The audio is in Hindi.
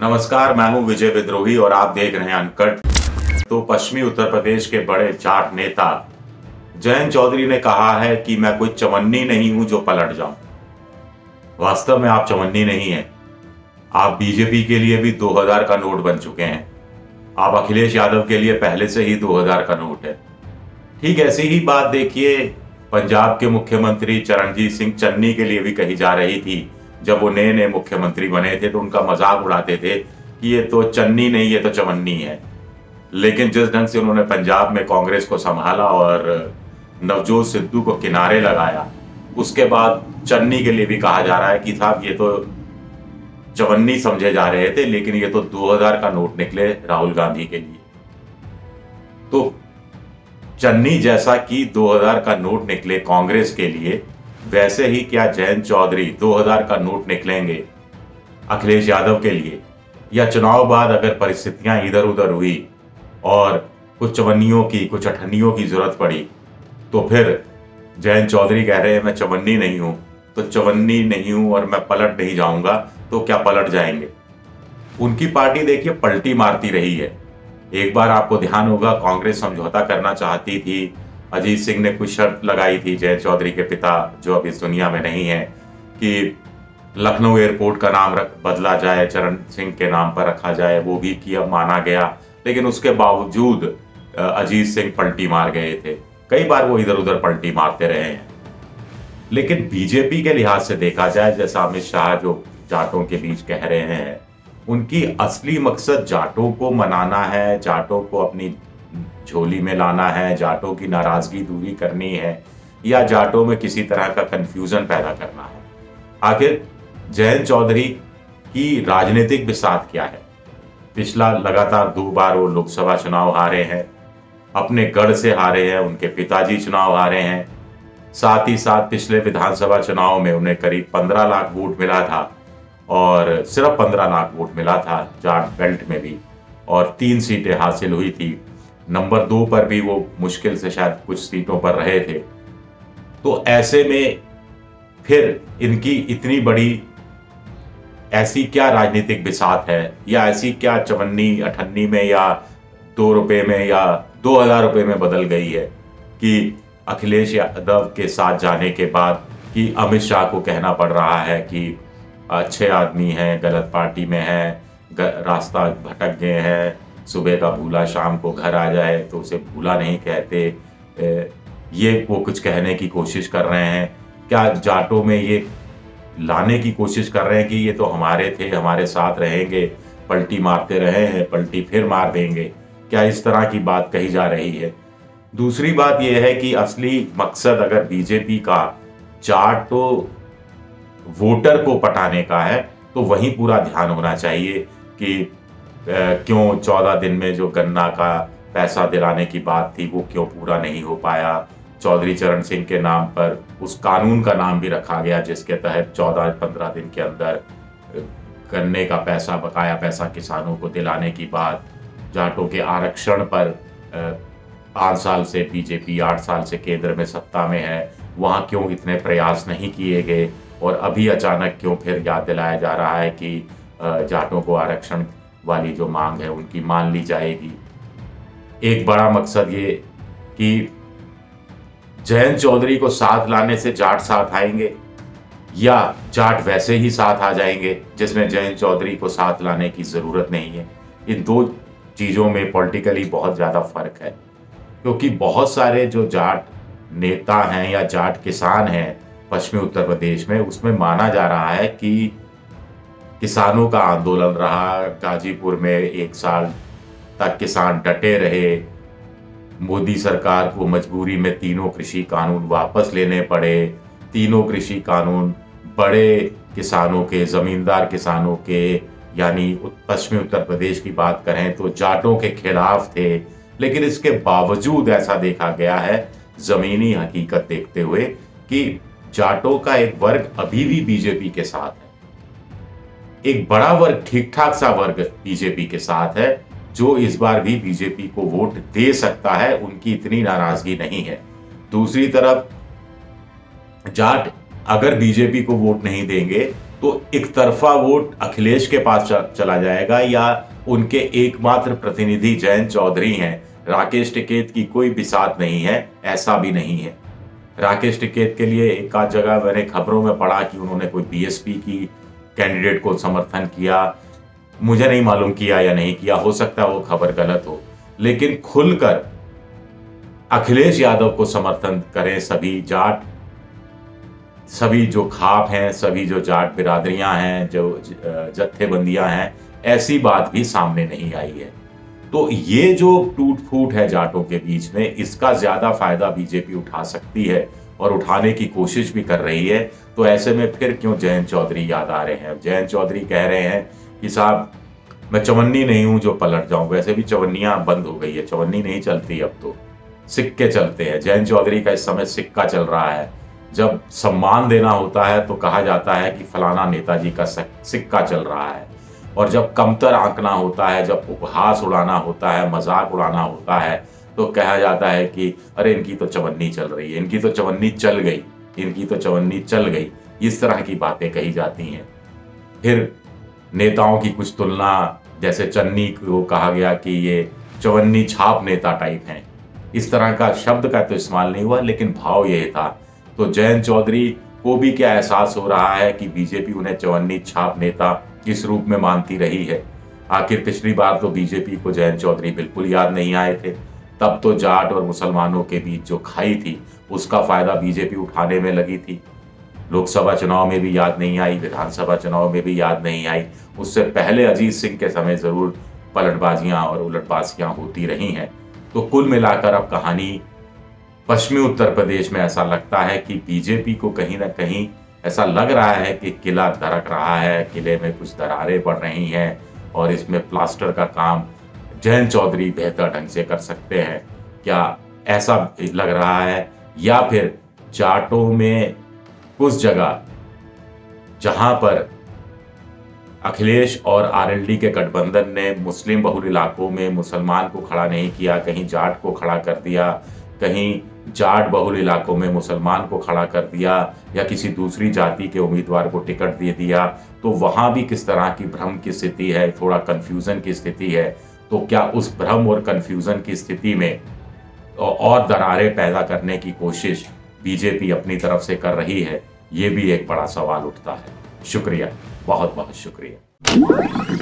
नमस्कार, मैं हूं विजय विद्रोही और आप देख रहे हैं अनकट। तो पश्चिमी उत्तर प्रदेश के बड़े जाट नेता जयंत चौधरी ने कहा है कि मैं कोई चवन्नी नहीं हूं जो पलट जाऊं। वास्तव में आप चवन्नी नहीं हैं। आप बीजेपी के लिए भी 2000 का नोट बन चुके हैं। आप अखिलेश यादव के लिए पहले से ही 2000 का नोट है। ठीक ऐसी ही बात देखिए पंजाब के मुख्यमंत्री चरणजीत सिंह चन्नी के लिए भी कही जा रही थी। जब वो नए नए मुख्यमंत्री बने थे तो उनका मजाक उड़ाते थे कि ये तो चन्नी नहीं, ये तो चवन्नी है। लेकिन जिस ढंग से उन्होंने पंजाब में कांग्रेस को संभाला और नवजोत सिद्धू को किनारे लगाया, उसके बाद चन्नी के लिए भी कहा जा रहा है कि साहब ये तो चवन्नी समझे जा रहे थे, लेकिन ये तो 2000 का नोट निकले राहुल गांधी के लिए। तो चन्नी जैसा कि 2000 का नोट निकले कांग्रेस के लिए, वैसे ही क्या जयंत चौधरी 2000 का नोट निकलेंगे अखिलेश यादव के लिए? या चुनाव बाद अगर परिस्थितियां इधर उधर हुई और कुछ चवन्नियों की, कुछ अठन्नियों की जरूरत पड़ी तो फिर जयंत चौधरी कह रहे हैं मैं चवन्नी नहीं हूं, तो चवन्नी नहीं हूं और मैं पलट नहीं जाऊंगा, तो क्या पलट जाएंगे? उनकी पार्टी देखिए पलटी मारती रही है। एक बार आपको ध्यान होगा कांग्रेस समझौता करना चाहती थी। अजीत सिंह ने कुछ शर्त लगाई थी, जयंत चौधरी के पिता जो अब इस दुनिया में नहीं है, कि लखनऊ एयरपोर्ट का नाम बदला जाए, चरण सिंह के नाम पर रखा जाए। वो भी किया, माना गया, लेकिन उसके बावजूद अजीत सिंह पलटी मार गए थे। कई बार वो इधर उधर पलटी मारते रहे हैं। लेकिन बीजेपी के लिहाज से देखा जाए, जैसा अमित शाह जो जाटों के बीच कह रहे हैं, उनकी असली मकसद जाटों को मनाना है, जाटों को अपनी झोली में लाना है, जाटों की नाराजगी दूरी करनी है, या जाटों में किसी तरह का कंफ्यूजन पैदा करना है। आखिर जयंत चौधरी की राजनीतिक बिसात क्या है? पिछला लगातार 2 बार वो लोकसभा चुनाव हारे हैं, अपने गढ़ से हारे हैं, उनके पिताजी चुनाव हारे हैं। साथ ही साथ पिछले विधानसभा चुनाव में उन्हें करीब 15 लाख वोट मिला था, और सिर्फ 15 लाख वोट मिला था जाट बेल्ट में भी, और 3 सीटें हासिल हुई थी। नंबर 2 पर भी वो मुश्किल से शायद कुछ सीटों पर रहे थे। तो ऐसे में फिर इनकी इतनी बड़ी ऐसी क्या राजनीतिक बिसात है, या ऐसी क्या चवन्नी अठन्नी में या 2 रुपए में या 2000 रुपए में बदल गई है कि अखिलेश यादव के साथ जाने के बाद कि अमित शाह को कहना पड़ रहा है कि अच्छे आदमी हैं, गलत पार्टी में हैं, रास्ता भटक गए हैं, सुबह का भूला शाम को घर आ जाए तो उसे भूला नहीं कहते। ये वो कुछ कहने की कोशिश कर रहे हैं। क्या जाटों में ये लाने की कोशिश कर रहे हैं कि ये तो हमारे थे, हमारे साथ रहेंगे, पलटी मारते रहे हैं, पलटी फिर मार देंगे? क्या इस तरह की बात कही जा रही है? दूसरी बात यह है कि असली मकसद अगर बीजेपी का जाटों वोटर को पटाने का है तो वहीं पूरा ध्यान होना चाहिए कि क्यों 14 दिन में जो गन्ना का पैसा दिलाने की बात थी वो क्यों पूरा नहीं हो पाया। चौधरी चरण सिंह के नाम पर उस कानून का नाम भी रखा गया जिसके तहत 14-15 दिन के अंदर गन्ने का पैसा, बकाया पैसा किसानों को दिलाने की बात। जाटों के आरक्षण पर 5 साल से बीजेपी, 8 साल से केंद्र में सत्ता में है, वहाँ क्यों इतने प्रयास नहीं किए गए, और अभी अचानक क्यों फिर याद दिलाया जा रहा है कि जाटों को आरक्षण वाली जो मांग है उनकी मान ली जाएगी। एक बड़ा मकसद ये कि जयंत चौधरी को साथ लाने से जाट साथ आएंगे, या जाट वैसे ही साथ आ जाएंगे जिसमें जयंत चौधरी को साथ लाने की जरूरत नहीं है। इन 2 चीजों में पॉलिटिकली बहुत ज्यादा फर्क है, क्योंकि बहुत सारे जो जाट नेता हैं या जाट किसान हैं पश्चिमी उत्तर प्रदेश में, उसमें माना जा रहा है कि किसानों का आंदोलन रहा। गाजीपुर में 1 साल तक किसान डटे रहे। मोदी सरकार को मजबूरी में 3 कृषि कानून वापस लेने पड़े। 3 कृषि कानून बड़े किसानों के, जमींदार किसानों के, यानी पश्चिमी उत्तर प्रदेश की बात करें तो जाटों के खिलाफ थे। लेकिन इसके बावजूद ऐसा देखा गया है, जमीनी हकीकत देखते हुए, कि जाटों का एक वर्ग अभी भी बीजेपी के साथ है। एक बड़ा वर्ग, ठीक ठाक सा वर्ग बीजेपी के साथ है, जो इस बार भी बीजेपी को वोट दे सकता है। उनकी इतनी नाराजगी नहीं है। दूसरी तरफ जाट अगर बीजेपी को वोट नहीं देंगे तो एक तरफा वोट अखिलेश के पास चला जाएगा या उनके एकमात्र प्रतिनिधि जयंत चौधरी हैं। राकेश टिकैत की कोई बिसात नहीं है, ऐसा भी नहीं है। राकेश टिकैत के लिए एक आध जगह मैंने खबरों में पढ़ा कि उन्होंने कोई बीएसपी की कैंडिडेट को समर्थन किया, मुझे नहीं मालूम किया या नहीं किया, हो सकता है वो खबर गलत हो, लेकिन खुलकर अखिलेश यादव को समर्थन करें सभी जाट, सभी जो खाप हैं, सभी जो जाट बिरादरियां हैं, जो जत्थेबंदियां हैं, ऐसी बात भी सामने नहीं आई है। तो ये जो टूट फूट है जाटों के बीच में, इसका ज्यादा फायदा बीजेपी उठा सकती है और उठाने की कोशिश भी कर रही है। तो ऐसे में फिर क्यों जयंत चौधरी याद आ रहे हैं? जयंत चौधरी कह रहे हैं कि साहब मैं चवन्नी नहीं हूं जो पलट जाऊं। वैसे भी चवन्नियां बंद हो गई है, चवन्नी नहीं चलती, अब तो सिक्के चलते हैं। जयंत चौधरी का इस समय सिक्का चल रहा है। जब सम्मान देना होता है तो कहा जाता है कि फलाना नेताजी का सिक्का चल रहा है, और जब कमतर आंकना होता है, जब उपहास उड़ाना होता है, मजाक उड़ाना होता है, तो कहा जाता है कि अरे इनकी तो चवन्नी चल रही है, इनकी तो चवन्नी चल गई, इनकी तो चवन्नी चल गई। इस तरह की बातें कही जाती हैं। फिर नेताओं की कुछ तुलना, जैसे चन्नी को कहा गया कि ये चवन्नी छाप नेता टाइप हैं। इस तरह का शब्द का तो इस्तेमाल नहीं हुआ, लेकिन भाव यह था। तो जयंत चौधरी को भी क्या एहसास हो रहा है कि बीजेपी उन्हें चवन्नी छाप नेता किस रूप में मानती रही है। आखिर पिछली बार तो बीजेपी को जयंत चौधरी बिल्कुल याद नहीं आए थे। तब तो जाट और मुसलमानों के बीच जो खाई थी उसका फायदा बीजेपी उठाने में लगी थी। लोकसभा चुनाव में भी याद नहीं आई, विधानसभा चुनाव में भी याद नहीं आई। उससे पहले अजीत सिंह के समय जरूर पलटबाजियां और उलटबाजियां होती रही हैं। तो कुल मिलाकर अब कहानी पश्चिमी उत्तर प्रदेश में ऐसा लगता है कि बीजेपी को कहीं ना कहीं ऐसा लग रहा है कि किला दरक रहा है, किले में कुछ दरारें पड़ रही हैं और इसमें प्लास्टर का काम जयंत चौधरी बेहतर ढंग से कर सकते हैं। क्या ऐसा लग रहा है? या फिर जाटों में कुछ जगह जहां पर अखिलेश और आरएलडी के गठबंधन ने मुस्लिम बहुल इलाकों में मुसलमान को खड़ा नहीं किया, कहीं जाट को खड़ा कर दिया, कहीं जाट बहुल इलाकों में मुसलमान को खड़ा कर दिया, या किसी दूसरी जाति के उम्मीदवार को टिकट दे दिया, तो वहां भी किस तरह की भ्रम की स्थिति है, थोड़ा कंफ्यूजन की स्थिति है। तो क्या उस भ्रम और कंफ्यूजन की स्थिति में और दरारें पैदा करने की कोशिश बीजेपी अपनी तरफ से कर रही है? ये भी एक बड़ा सवाल उठता है। शुक्रिया, बहुत बहुत शुक्रिया।